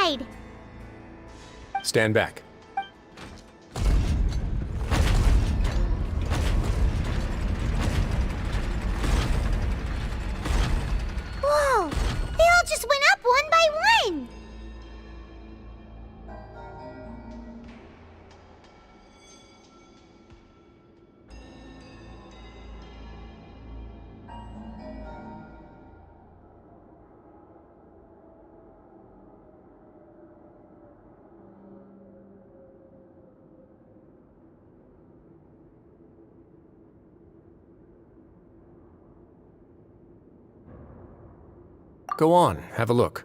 inside! Stand back. Whoa! They all just went up one by one! Go on, have a look.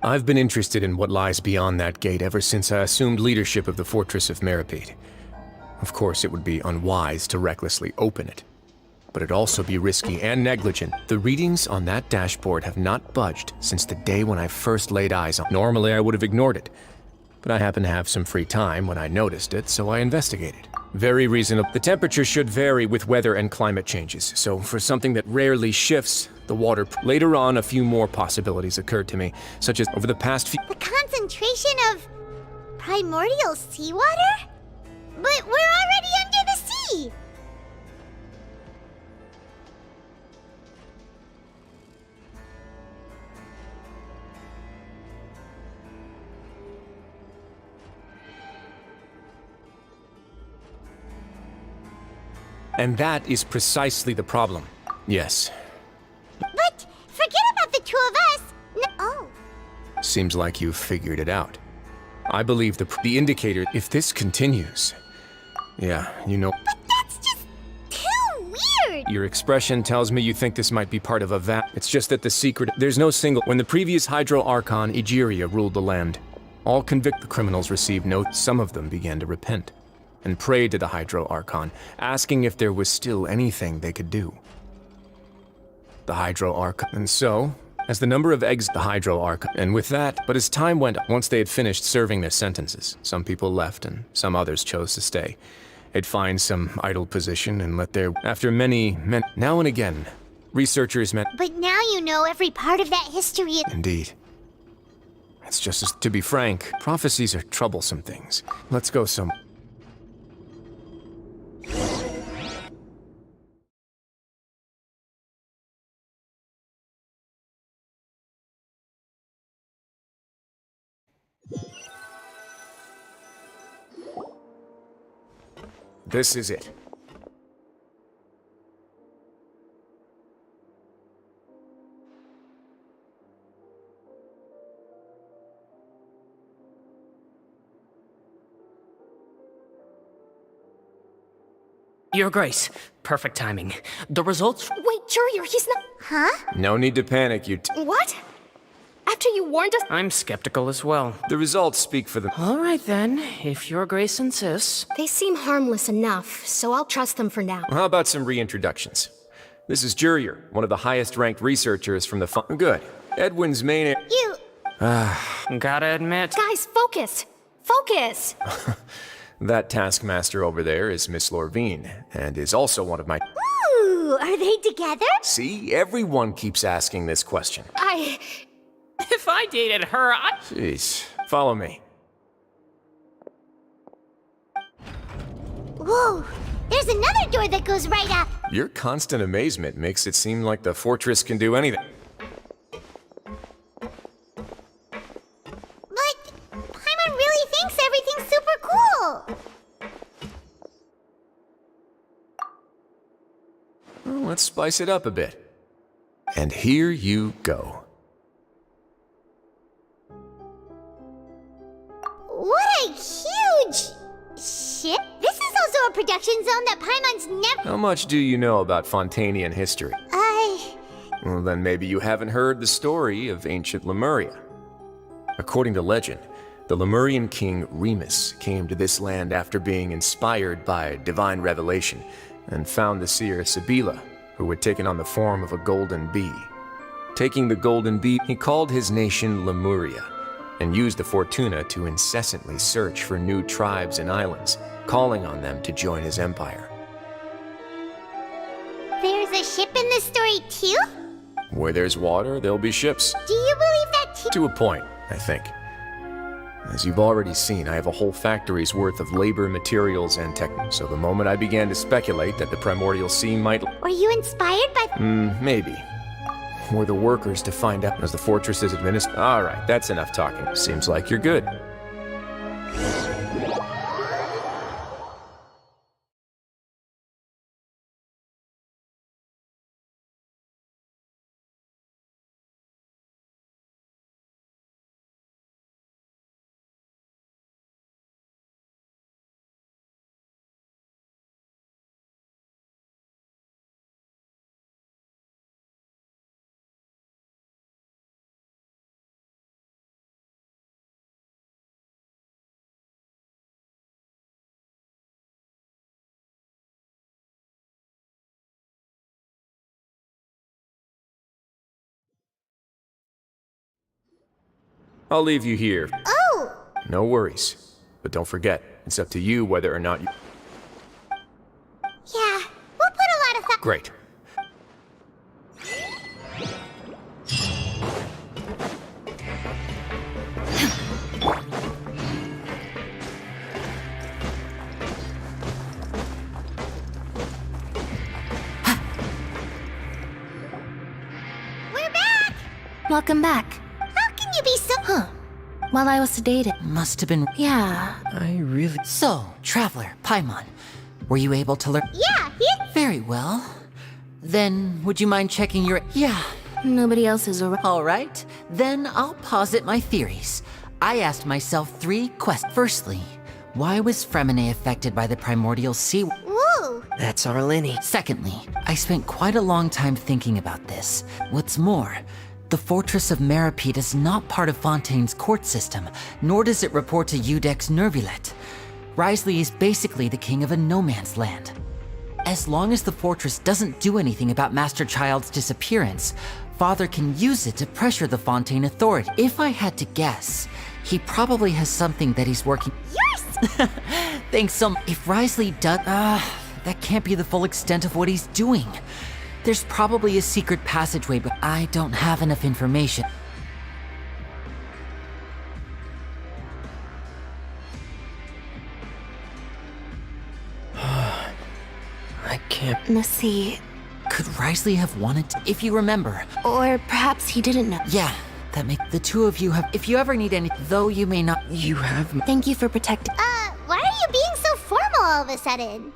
I've been interested in what lies beyond that gate ever since I assumed leadership of the Fortress of Meripede. Of course, it would be unwise to recklessly open it, but it'd also be risky and negligent. The readings on that dashboard have not budged since the day when I first laid eyes on it. Normally, I would have ignored it, but I happened to have some free time when I noticed it, so I investigated. Very reasonable. The temperature should vary with weather and climate changes, so for something that rarely shifts, the water... Later on, a few more possibilities occurred to me, such as over the past few... The concentration of primordial seawater? But we're already under the sea! And that is precisely the problem. Yes. But forget about the two of us! Oh. Seems like you've figured it out. I believe the indicator, if this continues... Yeah, you know... But that's just too weird! Your expression tells me you think this might be part of a It's just that the secret... There's no single... When the previous Hydro Archon, Egeria, ruled the land, all convicted criminals received notes. Some of them began to repent and prayed to the Hydro Archon, asking if there was still anything they could do. The Hydro Archon... And so, as the number of eggs... The Hydro Archon... And with that... But as time went on, once they had finished serving their sentences, some people left and some others chose to stay. They'd find some idle position and let their... After many... Now and again, researchers met... But now you know every part of that history... Indeed. It's just as... To be frank, prophecies are troublesome things. Let's go some... This is it. Your Grace, perfect timing. The results... Wait, Jurier, he's not... Huh? No need to panic, What? After you warned us... I'm skeptical as well. The results speak for them. All right then, if Your Grace insists. They seem harmless enough, so I'll trust them for now. How about some reintroductions? This is Jurier, one of the highest-ranked researchers from the Good. Edwin's main... You... Gotta admit... Guys, focus! Focus! That taskmaster over there is Miss Lorvine, and is also one of my... Ooh, are they together? See, everyone keeps asking this question. If I dated her, Jeez, follow me. Whoa, there's another door that goes right up. Your constant amazement makes it seem like the fortress can do anything. But Paimon really thinks everything's super cool. Well, let's spice it up a bit. And here you go. What a huge ship. This is also a production zone that Paimon's never... How much do you know about Fontanian history? Well, then maybe you haven't heard the story of ancient Lemuria. According to legend, The Lemurian king Remus came to this land after being inspired by divine revelation and found the seer Sibila, who had taken on the form of a golden bee. Taking the golden bee, he called his nation Lemuria and used the Fortuna to incessantly search for new tribes and islands, calling on them to join his empire. There's a ship in this story too? Where there's water, there'll be ships. Do you believe that too? To a point, I think. As you've already seen, I have a whole factory's worth of labor, materials, and tech. So the moment I began to speculate that the Primordial Sea might... Were you inspired by... maybe. Were the workers to find out as the fortress is administered? Alright, that's enough talking. Seems like you're good. I'll leave you here. Oh! No worries. But don't forget, it's up to you whether or not you... Yeah, we'll put a lot of thought... Great. We're back! Welcome back. How can you be so... While I was sedated. Must have been. Yeah. I really. So, Traveler, Paimon, were you able to learn? Yeah, Very well. Then, would you mind checking your. Yeah. Nobody else is around. Alright, then I'll posit my theories. I asked myself 3 questions. Firstly, why was Fremine affected by the Primordial Sea? Woo! That's Arlini. Secondly, I spent quite a long time thinking about this. What's more, the Fortress of Meripede is not part of Fontaine's court system, nor does it report to Udex Nervulet. Wriothesley is basically the king of a no-man's land. As long as the fortress doesn't do anything about Master Child's disappearance, Father can use it to pressure the Fontaine authority. If I had to guess, he probably has something that he's working... Yes! Thanks so much. If Wriothesley does... that can't be the full extent of what he's doing. There's probably a secret passageway, but I don't have enough information. I can't. Let's see. Could Wriothesley have wanted to, if you remember? Or perhaps he didn't know. Yeah, that makes the two of you have... If you ever need any... Though you may not... You have. Thank you for protecting. Why are you being so formal all of a sudden?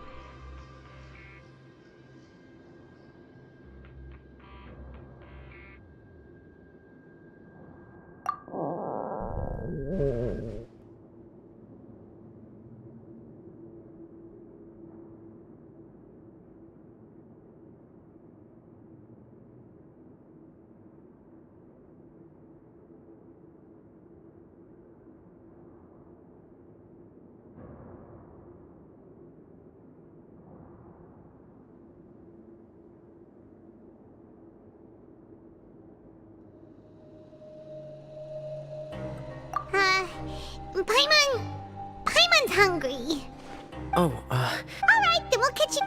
Paimon's hungry. Oh, Alright, then we'll catch you...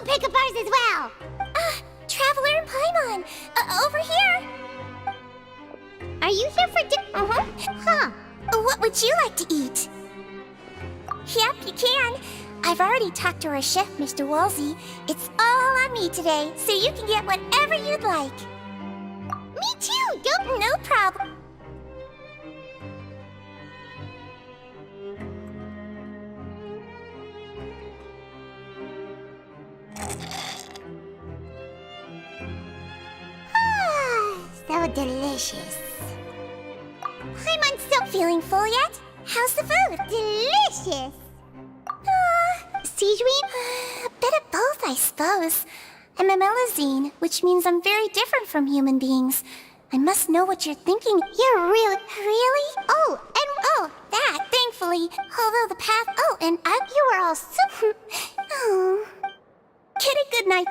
pick up ours as well. Traveler and Paimon, over here. Are you here for Huh. What would you like to eat? Yep, you can. I've already talked to our chef, Mr. Wolsey. It's all on me today, so you can get whatever you'd like. Me too! No problem. So delicious. I'm still feeling full yet? How's the food? Delicious. Seaweed? A bit of both, I suppose. I'm a Melazine, which means I'm very different from human beings. I must know what you're thinking. You're really? Oh, that, thankfully. Although the path, you were all so... Oh. Get a good night.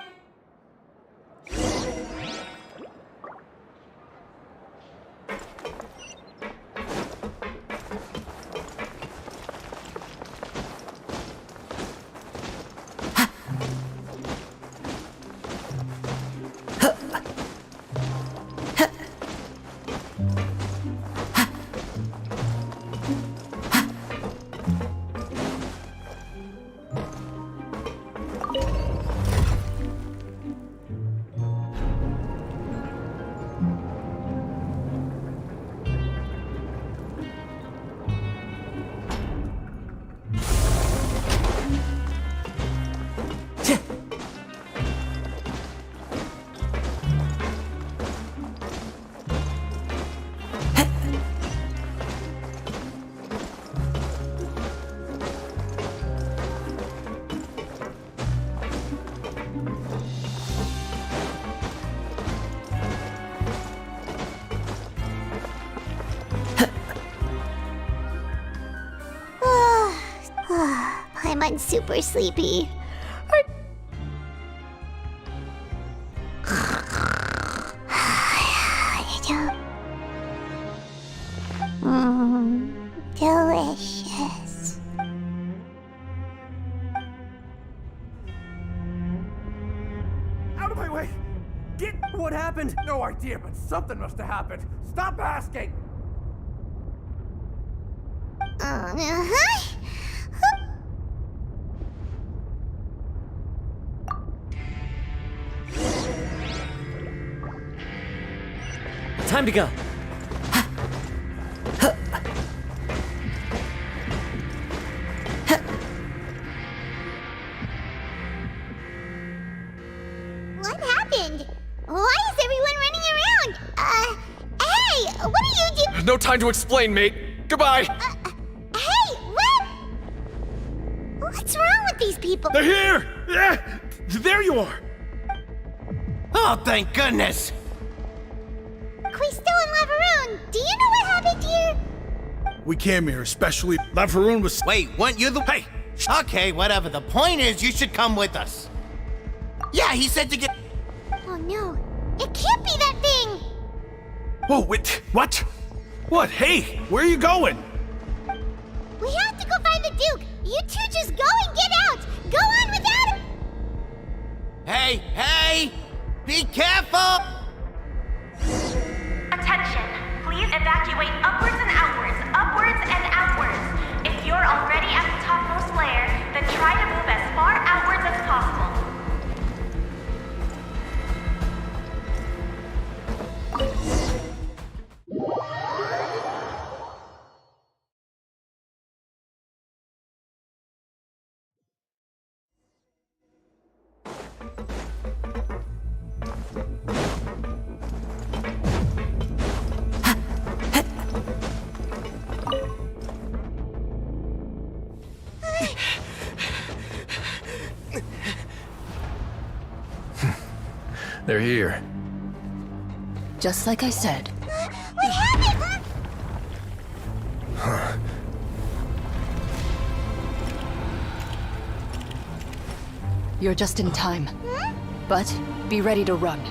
I'm super sleepy. Delicious. Out of my way! Get what happened? No idea, but something must have happened. Stop asking! Time to go. What happened? Why is everyone running around? Hey, what are you doing? There's no time to explain, mate. Goodbye. Hey, what? What's wrong with these people? They're here! Yeah! There you are! Oh, thank goodness! Quisto and Lavaroon, do you know what happened here? We came here especially. Lavaroon was. Wait, weren't you the. Hey! Okay, whatever. The point is, you should come with us. Yeah, he said to get. Oh no, it can't be that thing! Whoa, wait, what? What? Hey, where are you going? We have to go find the Duke! You two just go and get out! Go on without him! Hey! Be careful! Attention! Please evacuate upwards and outwards, upwards and outwards. If you're already at the topmost layer, then try to move as far outwards as possible. They're here. Just like I said. What happened? You're just in time. But be ready to run.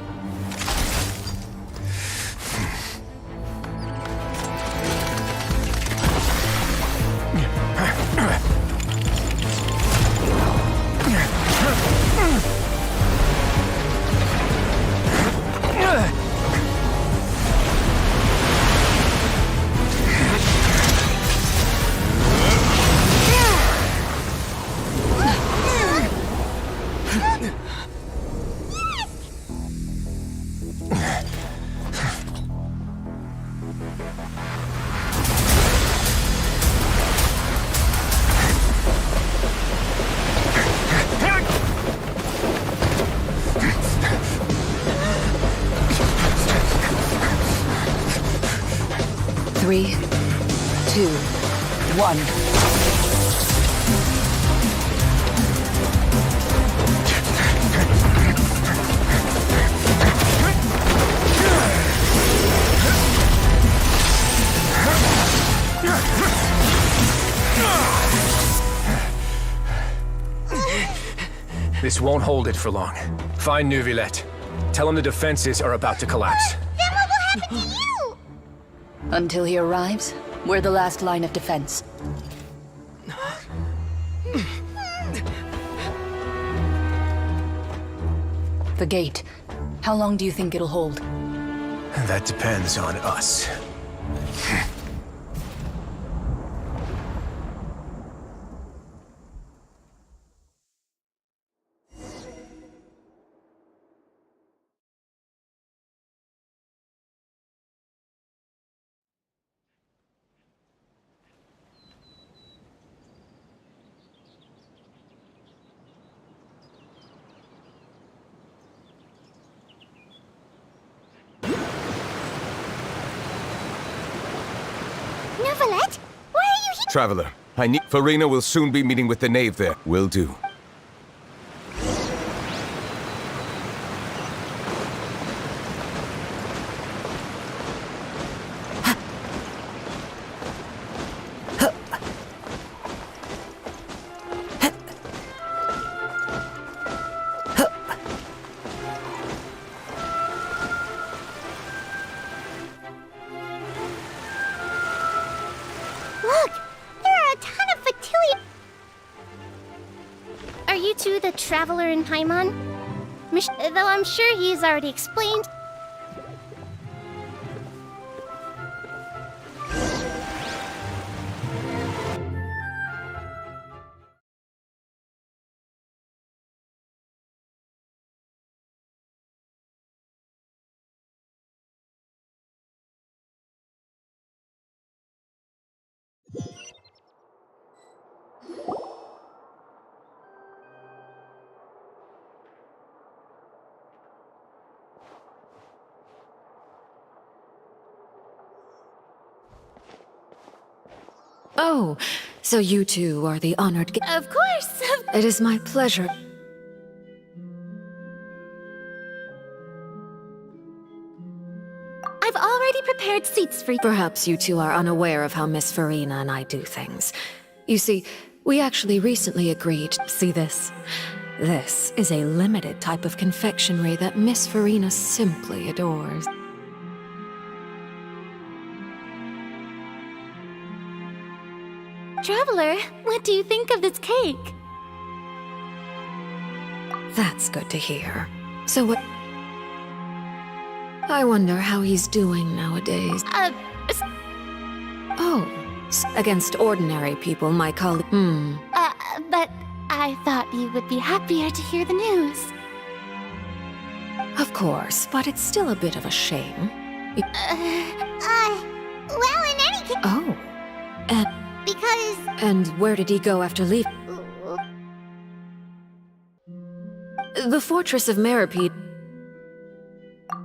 Three, two, one. This won't hold it for long. Find Neuvillette. Tell him the defenses are about to collapse. Then what will happen to you? Until he arrives, we're the last line of defense. The gate. How long do you think it'll hold? That depends on us. Neuvillette? Why are you here? Traveler, I need... Farina will soon be meeting with the knave there. Will do. Look! There are a ton of Factilia... Are you two the traveler in Paimon? Though I'm sure he's already explained... Oh, so you two are the honored guests. Of course! It is my pleasure. I've already prepared seats for you. Perhaps you two are unaware of how Miss Farina and I do things. You see, we actually recently agreed. See this? This is a limited type of confectionery that Miss Farina simply adores. Traveler, what do you think of this cake? That's good to hear. So what... I wonder how he's doing nowadays. Oh, against ordinary people, my colleague... But I thought you would be happier to hear the news. Of course, but it's still a bit of a shame. Well, in any case... Oh, and... Because... And where did he go after leaving? The fortress of Meripede.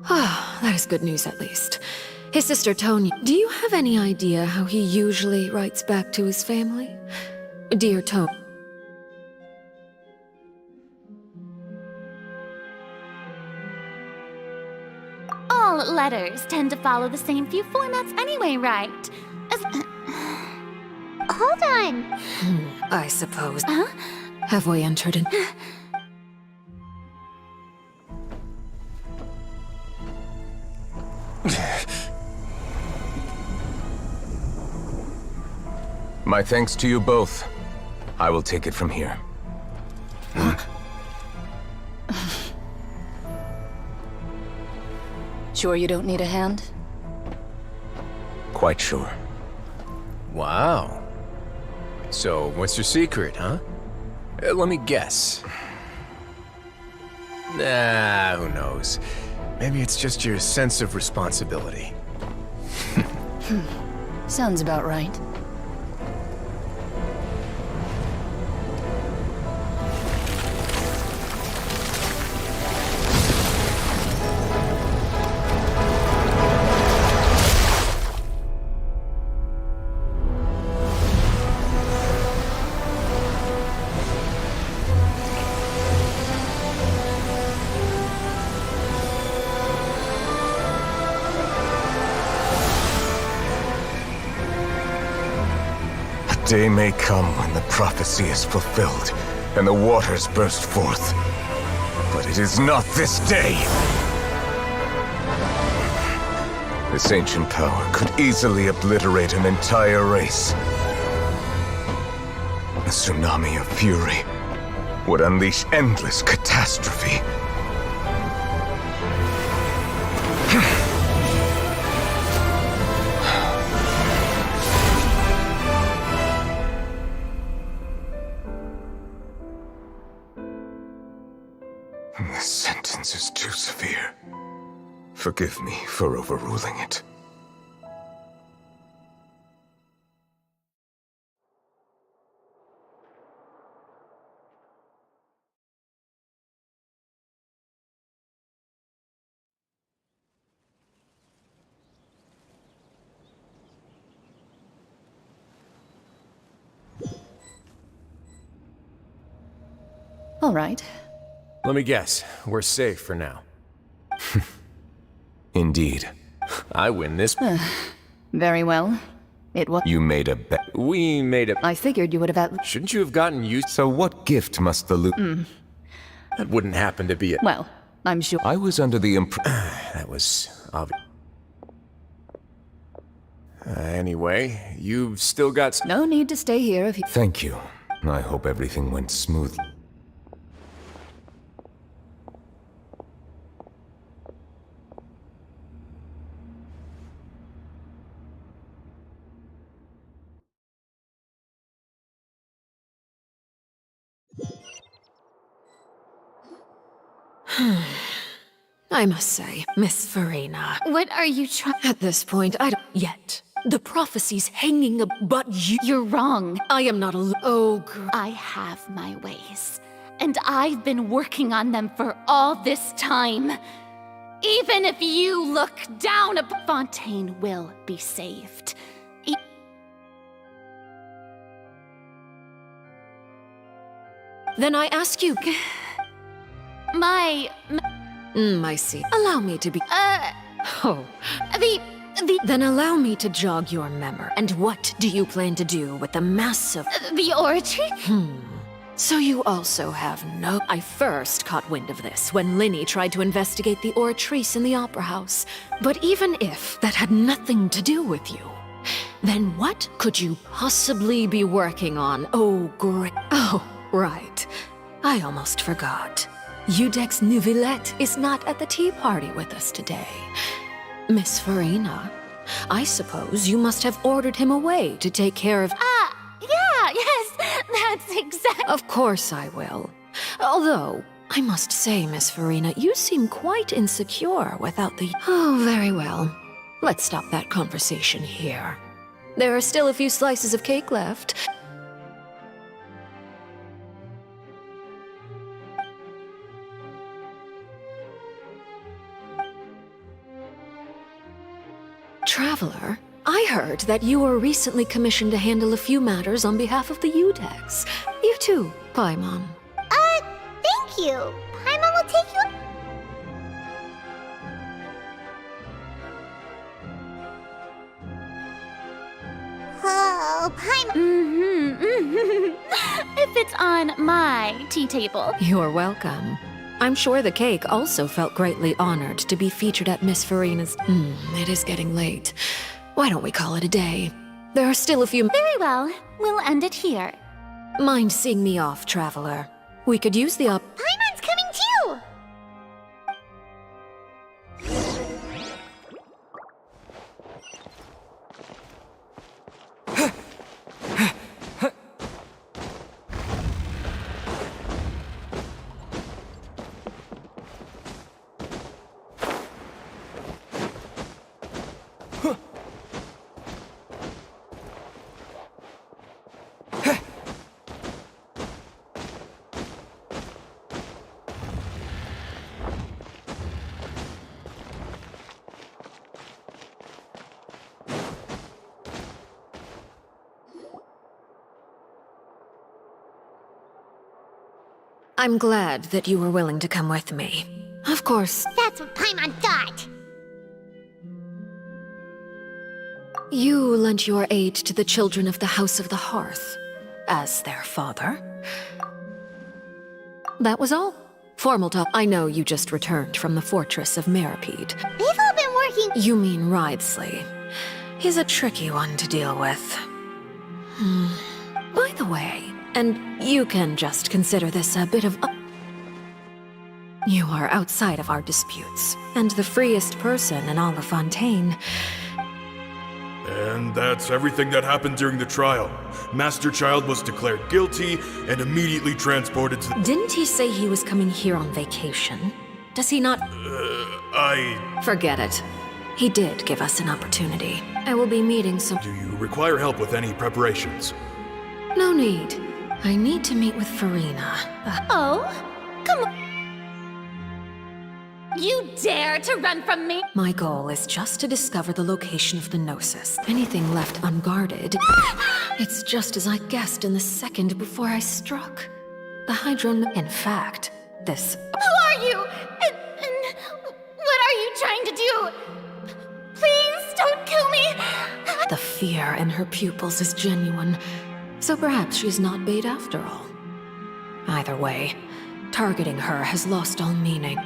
Ah, that is good news at least. His sister Tonya. Do you have any idea how he usually writes back to his family? Dear Tony. All letters tend to follow the same few formats anyway, right? Hold on. I suppose. Huh? Have we entered in? My thanks to you both. I will take it from here. Sure you don't need a hand? Quite sure. Wow. So, what's your secret, huh? Let me guess. Who knows? Maybe it's just your sense of responsibility. Sounds about right. Day may come when the prophecy is fulfilled, and the waters burst forth. But it is not this day! This ancient power could easily obliterate an entire race. A tsunami of fury would unleash endless catastrophe. This sentence is too severe. Forgive me for overruling it. All right. Let me guess, we're safe for now. Indeed. I win this. Very well. It was. You made a bet. We made a... I figured you would have at. Shouldn't you have gotten used... So what gift must the That wouldn't happen to be a... Well, I'm sure. I was under the That was obvious. Anyway, you've still got... No need to stay here if you. Thank you. I hope everything went smoothly. I must say, Miss Farina. What are you trying? At this point, I don't yet. The prophecy's hanging but you. You're wrong. I am not a. Oh, I have my ways, and I've been working on them for all this time. Even if you look down upon Fontaine will be saved. Then I ask you. I see. Allow me to be. Oh. Then allow me to jog your memory. And what do you plan to do with the massive. The oratory? So you also have no. I first caught wind of this when Linny tried to investigate the oratrice in the Opera House. But even if that had nothing to do with you, then what could you possibly be working on? Oh, great. Oh, right. I almost forgot. Udex Neuvillette is not at the tea party with us today. Miss Farina, I suppose you must have ordered him away to take care of. Yeah, yes, that's exactly. Of course I will. Although, I must say, Miss Farina, you seem quite insecure without the. Oh, very well. Let's stop that conversation here. There are still a few slices of cake left. Traveler, I heard that you were recently commissioned to handle a few matters on behalf of the Udex. You too, Paimon. Thank you. Paimon will take you. Oh, Paimon. If it's on my tea table. You're welcome. I'm sure the cake also felt greatly honored to be featured at Miss Farina's. It is getting late. Why don't we call it a day? There are still a few. Very well. We'll end it here. Mind seeing me off, Traveler? We could use the Paimon's coming too! I'm glad that you were willing to come with me. Of course, That's what Paimon thought. you lent your aid to the children of the House of the Hearth, as their father. That was all. Formal talk. I know you just returned from the fortress of Meripede. They've all been working. You mean Wriothesley. He's a tricky one to deal with. By the way, and you can just consider this a bit of... You are outside of our disputes, and the freest person in all of Fontaine. And that's everything that happened during the trial. Master Child was declared guilty and immediately transported to... Didn't he say he was coming here on vacation? Does he not... Forget it. He did give us an opportunity. I will be meeting some... Do you require help with any preparations? No need. I need to meet with Farina. Oh? Come on. You dare to run from me? My goal is just to discover the location of the Gnosis. Anything left unguarded... It's just as I guessed in the second before I struck. The Hydron... In fact, this... Who are you? And what are you trying to do? Please don't kill me. The fear in her pupils is genuine. So perhaps she's not bait after all. Either way, targeting her has lost all meaning.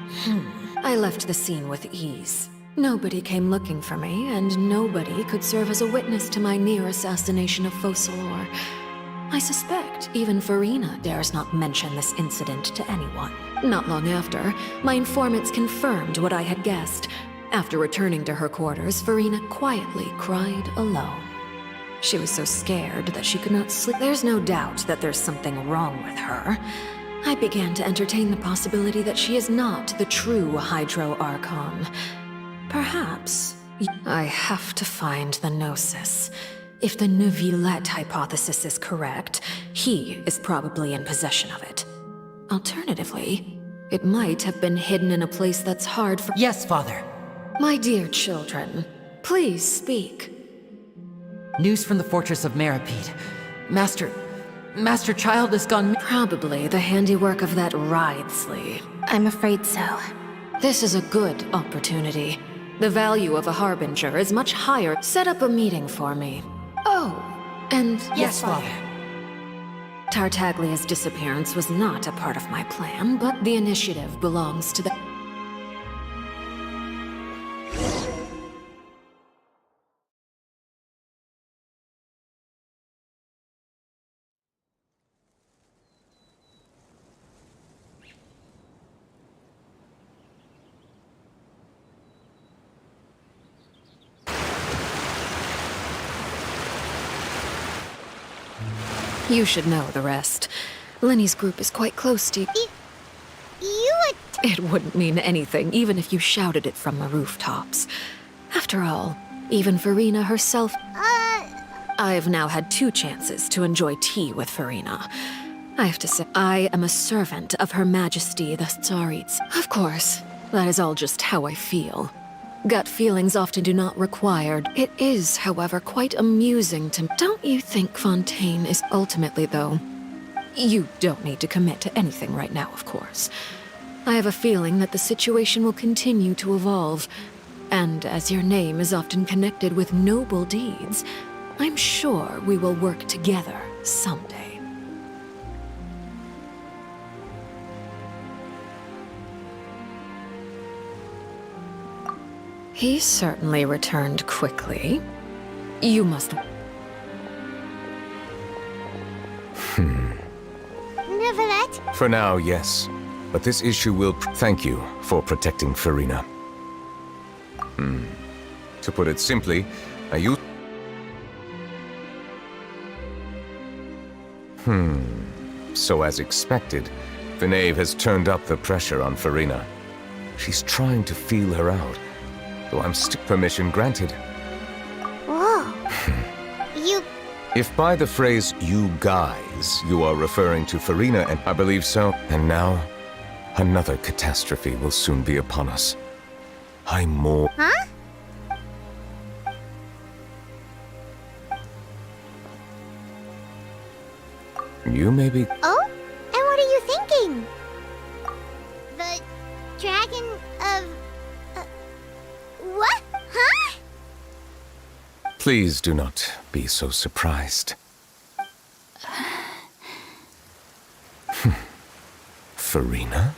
I left the scene with ease. Nobody came looking for me, and nobody could serve as a witness to my near assassination of Focalor. I suspect even Farina dares not mention this incident to anyone. Not long after, my informants confirmed what I had guessed. After returning to her quarters, Farina quietly cried alone. She was so scared that she could not sleep. There's no doubt that there's something wrong with her. I began to entertain the possibility that she is not the true Hydro Archon. Perhaps I have to find the Gnosis. If the Neuvillette hypothesis is correct, he is probably in possession of it. Alternatively, it might have been hidden in a place that's hard for— Yes, Father. My dear children, please speak. News from the Fortress of Meripede. Master Child has gone... Probably the handiwork of that Wriothesley. I'm afraid so. This is a good opportunity. The value of a Harbinger is much higher. Set up a meeting for me. Oh, and... Yes, Father. Tartaglia's disappearance was not a part of my plan, but the initiative belongs to the... You should know the rest. Lenny's group is quite close to you. It wouldn't mean anything, even if you shouted it from the rooftops. After all, even Farina herself... I've now had 2 chances to enjoy tea with Farina. I have to say, I am a servant of Her Majesty the Tsaritsa. Of course, that is all just how I feel. Gut feelings often do not require. It is, however, quite amusing to... Don't you think Fontaine is... Ultimately, though, you don't need to commit to anything right now, of course. I have a feeling that the situation will continue to evolve. And as your name is often connected with noble deeds, I'm sure we will work together someday. He certainly returned quickly. You must... Neuvillette? For now, yes. But this issue will... Thank you for protecting Farina. To put it simply, I use... So as expected, the knave has turned up the pressure on Farina. She's trying to feel her out. Though I'm still permission granted. Whoa. You... If by the phrase, you guys, you are referring to Farina, and I believe so. And now, another catastrophe will soon be upon us. Huh? You may be... Oh? And what are you thinking? dragon of... what? Huh? Please do not be so surprised. Farina?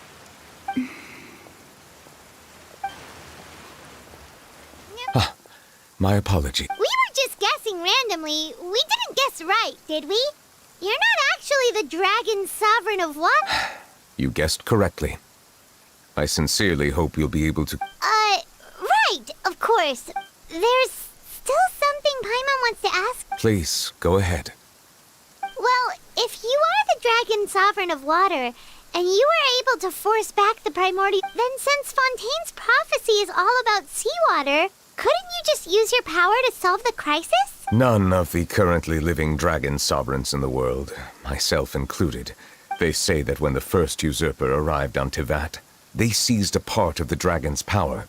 My apology. We were just guessing randomly. We didn't guess right, did we? You're not actually the dragon sovereign of what? You guessed correctly. I sincerely hope you'll be able to... Right, of course. There's still something Paimon wants to ask. Please, go ahead. Well, if you are the dragon sovereign of water, and you were able to force back the primordial, then since Fontaine's prophecy is all about seawater, couldn't you just use your power to solve the crisis? None of the currently living dragon sovereigns in the world, myself included, they say that when the first usurper arrived on Tivat, they seized a part of the dragon's power.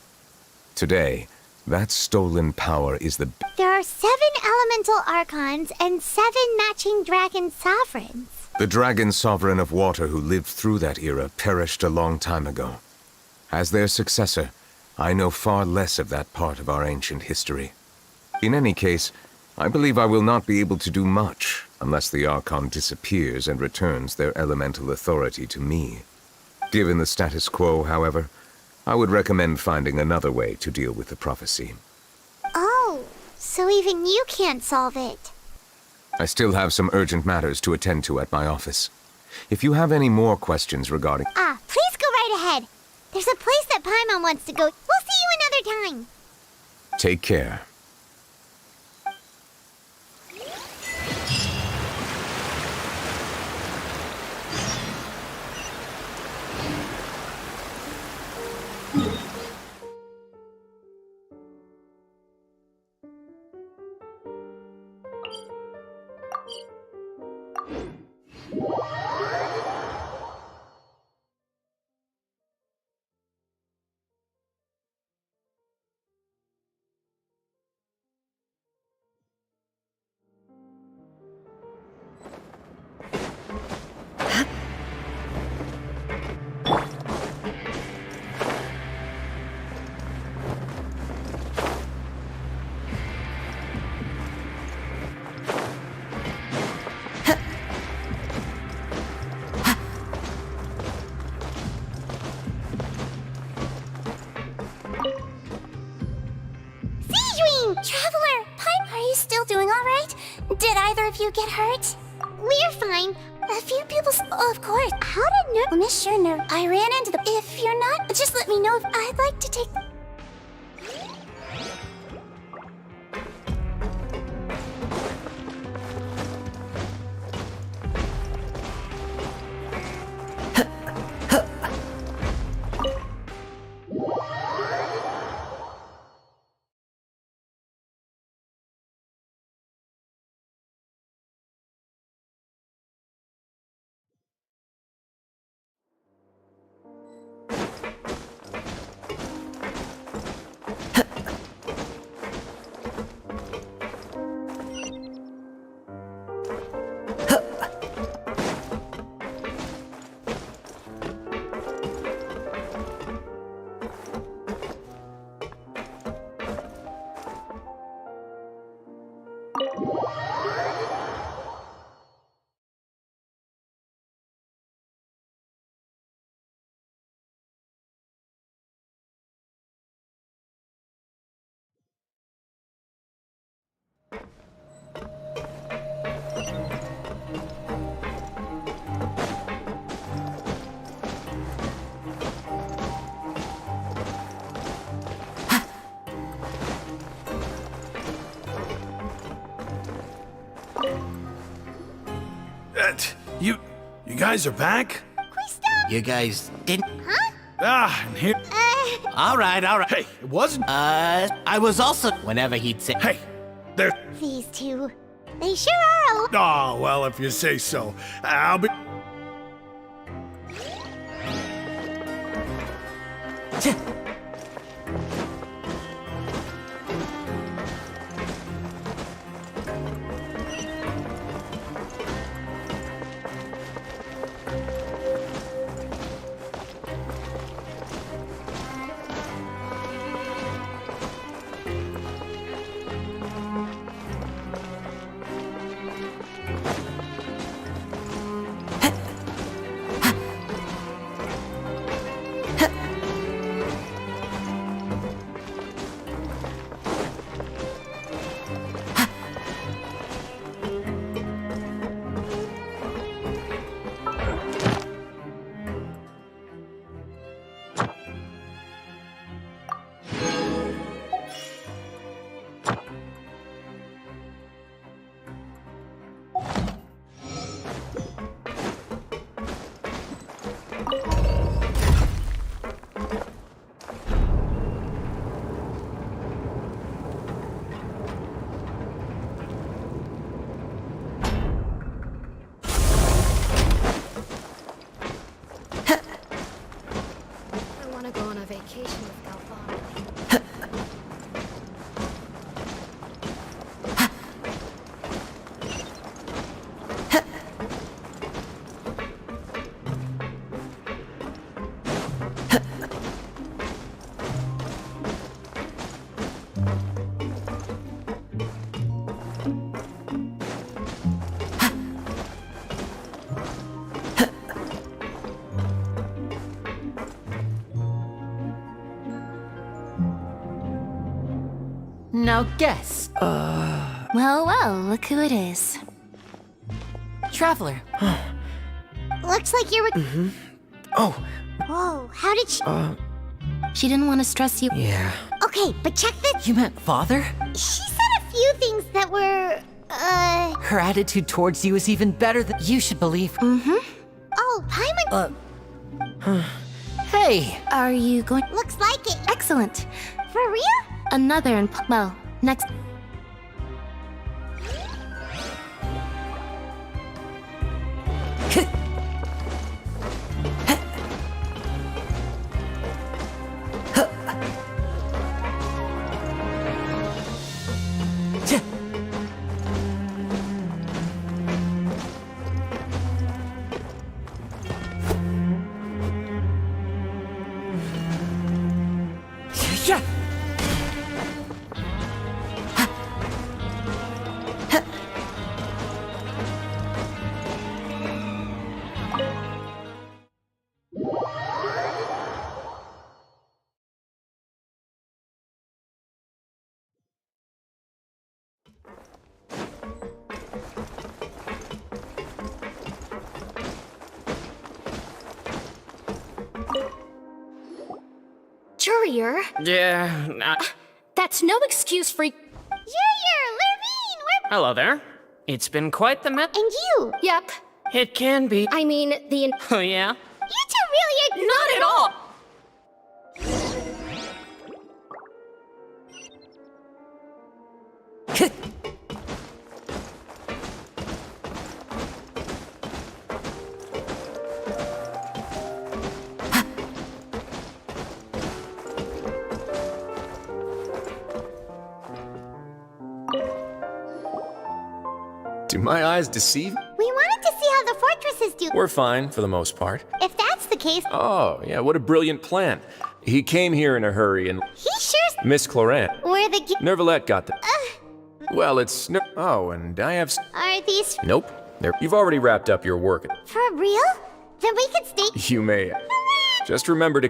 Today, that stolen power is the... There are 7 elemental archons and 7 matching dragon sovereigns. The dragon sovereign of water who lived through that era perished a long time ago. As their successor, I know far less of that part of our ancient history. In any case, I believe I will not be able to do much unless the Archon disappears and returns their elemental authority to me. Given the status quo, however, I would recommend finding another way to deal with the prophecy. Oh, so even you can't solve it. I still have some urgent matters to attend to at my office. If you have any more questions regarding... Please go right ahead. There's a place that Paimon wants to go. We'll see you another time. Take care. Traveler! Pipe, are you still doing alright? Did either of you get hurt? We're fine. A few pupils... Oh, of course. How did Miss Sure, I ran into the... If you're not, just let me know if I'd like to take... You guys are back? You guys didn't... And here... All right. Hey, it wasn't... I was also... Whenever he'd say... Hey, there... These two. They sure are Oh, well, if you say so. I'll be... communication with Galvani. Now guess. Well, well, look who it is. Traveler. Looks like you're Oh, Whoa, how did she... She didn't want to stress you. yeah. Okay, but check this. You meant father? She said a few things that were, Her attitude towards you is even better than you should believe. Oh, Paimon... Hey! Are you going... Looks like it. Excellent. For real? Another well, next... Yeah. Jurier? Yeah. That's no excuse for... Jurier, Lurvine, we're... Hello there. It's been quite the met. And you? Yep. It can be. I mean, the... Oh, yeah? You two really are... Not at all! Do my eyes deceive? We wanted to see how the fortresses do. We're fine, for the most part. If that's the case... Oh, yeah, what a brilliant plan. He came here in a hurry and... He sure's... Miss Clorant. Where the... Nervalette got the... Well, it's... Oh, and I have... Are these... Nope. You've already wrapped up your work. For real? Then we could stay... You may... Just remember to...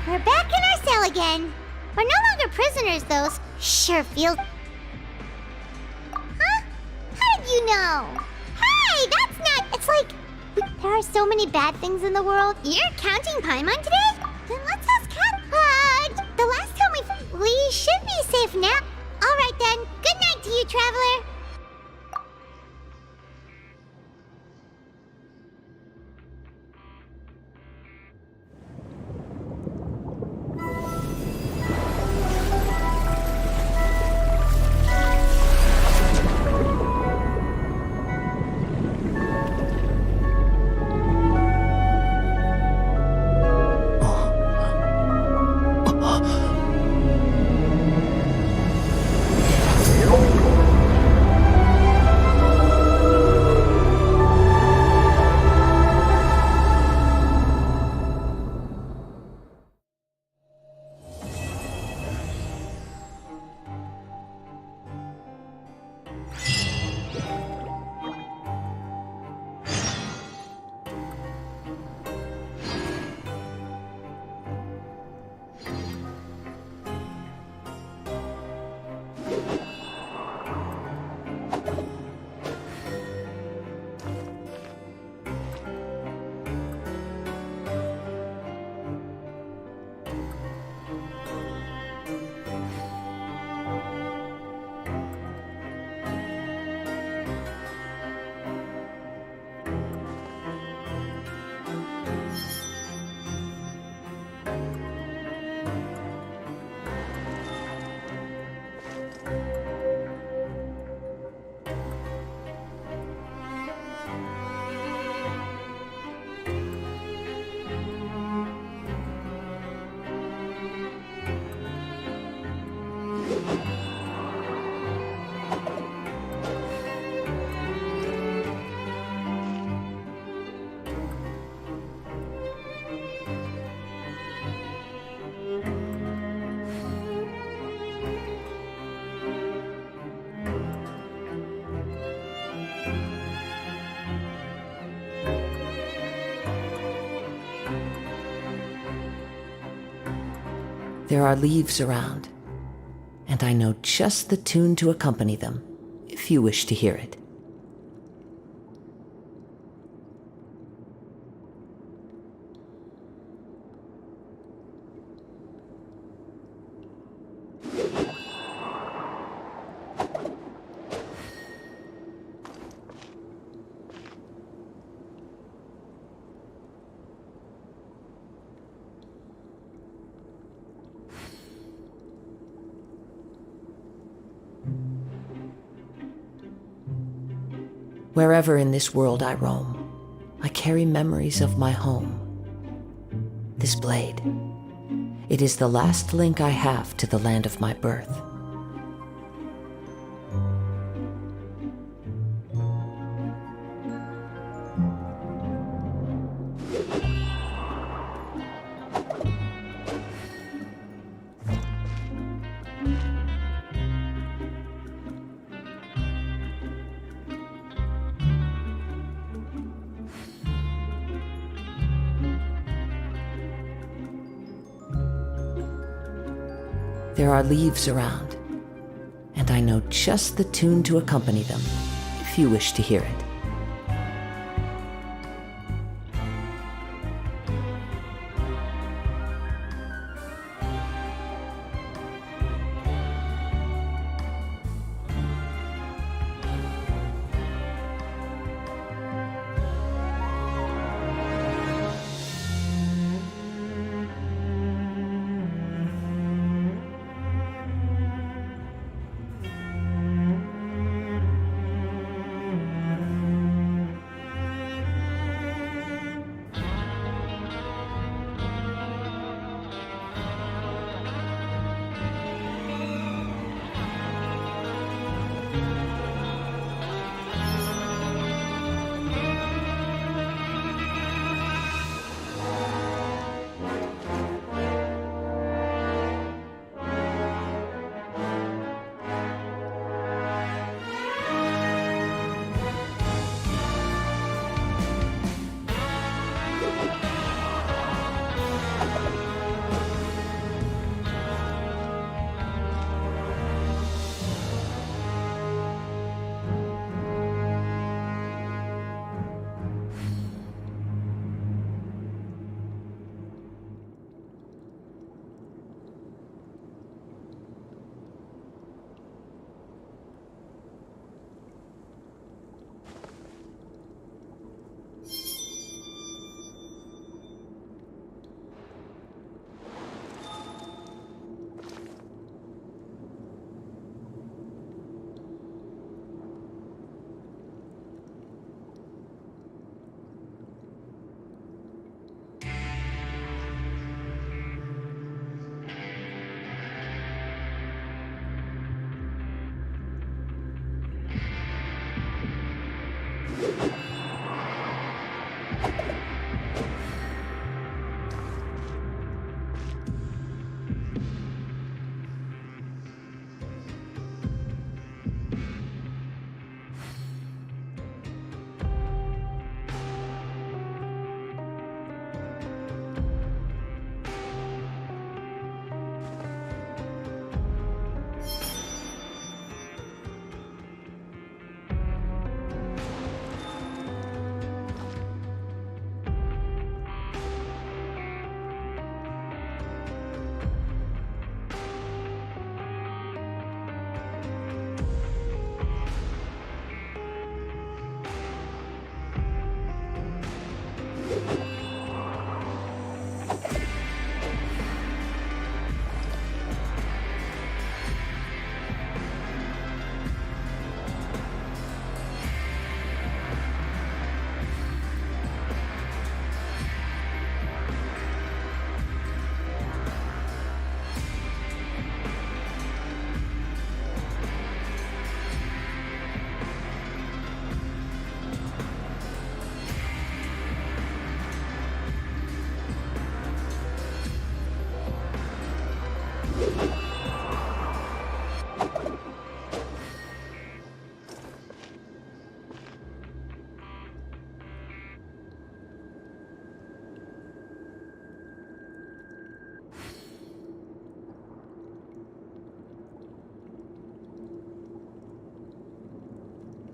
We're back in our cell again. We're no longer prisoners, though. Sure feels... Huh? How did you know? Hey, that's not... It's like... There are so many bad things in the world. You're counting Paimon today? Then let's ask Cat. The last time we should be safe now. All right then. Good night to you, traveler. There are leaves around, and I know just the tune to accompany them, if you wish to hear it. Wherever in this world I roam, I carry memories of my home. This blade, it is the last link I have to the land of my birth. There are leaves around, and I know just the tune to accompany them, if you wish to hear it.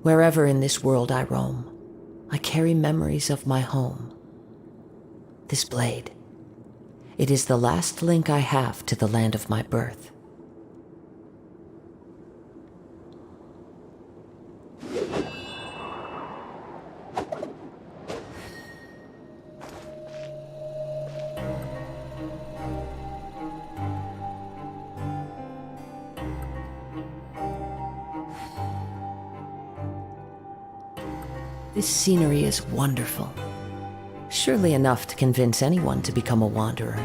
Wherever in this world I roam, I carry memories of my home. This blade, it is the last link I have to the land of my birth. This scenery is wonderful. Surely enough to convince anyone to become a wanderer.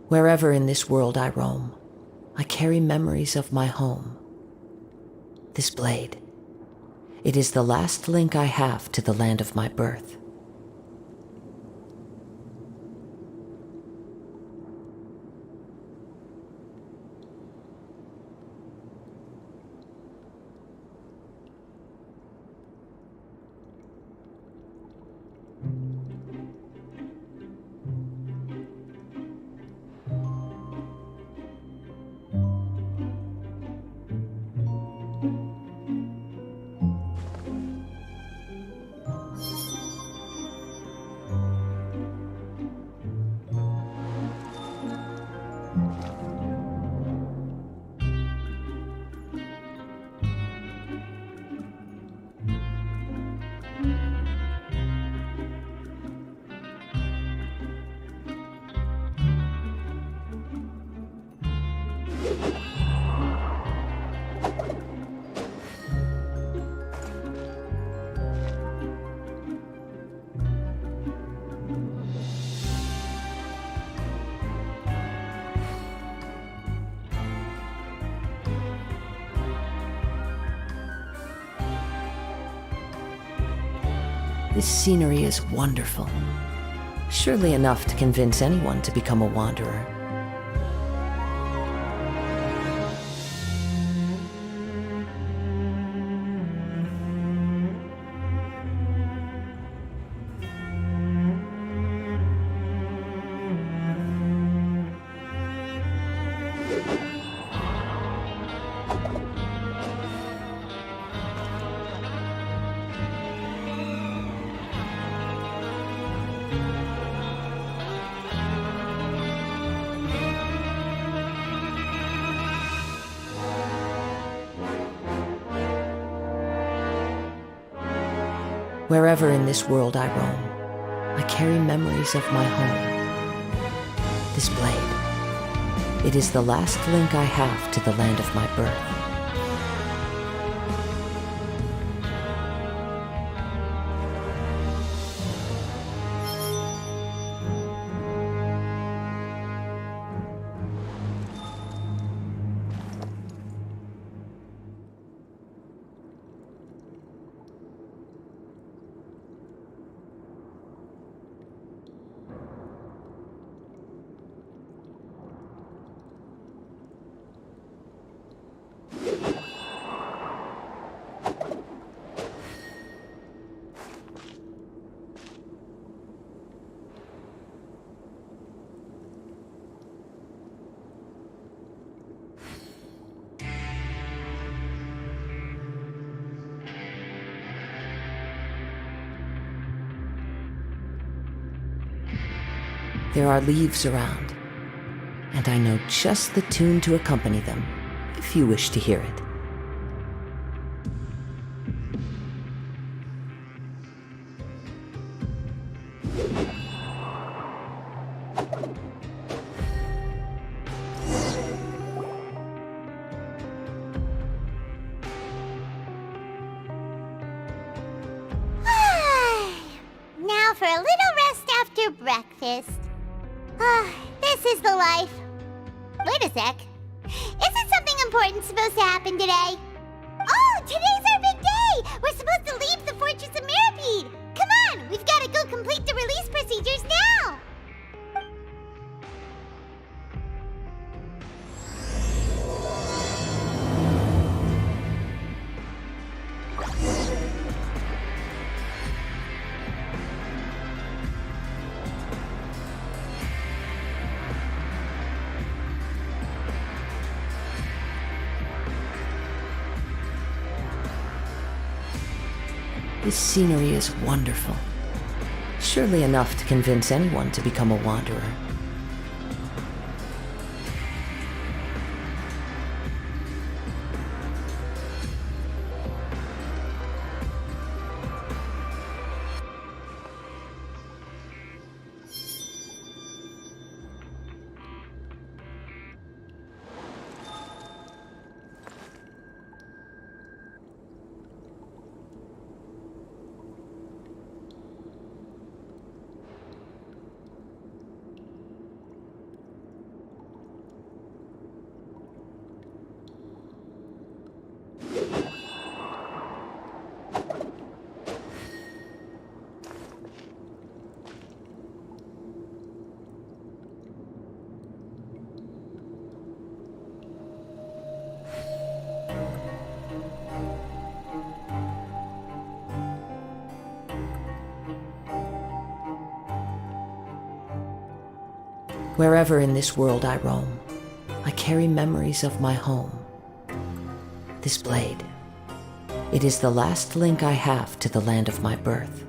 Wherever in this world I roam, I carry memories of my home. This blade, it is the last link I have to the land of my birth. This scenery is wonderful. Surely enough to convince anyone to become a wanderer. Wherever in this world I roam, I carry memories of my home. This blade, it is the last link I have to the land of my birth. There are leaves around, and I know just the tune to accompany them, if you wish to hear it. Now for a little rest after breakfast. This is the life. Wait a sec. Isn't something important supposed to happen today? Oh, today's our big day! We're supposed to leave the Fortress of Meripede! Come on, we've got to go complete the release procedures now! This scenery is wonderful. Surely enough to convince anyone to become a wanderer. Wherever in this world I roam, I carry memories of my home. This blade, it is the last link I have to the land of my birth.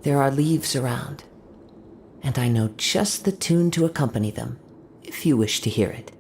There are leaves around, and I know just the tune to accompany them, if you wish to hear it.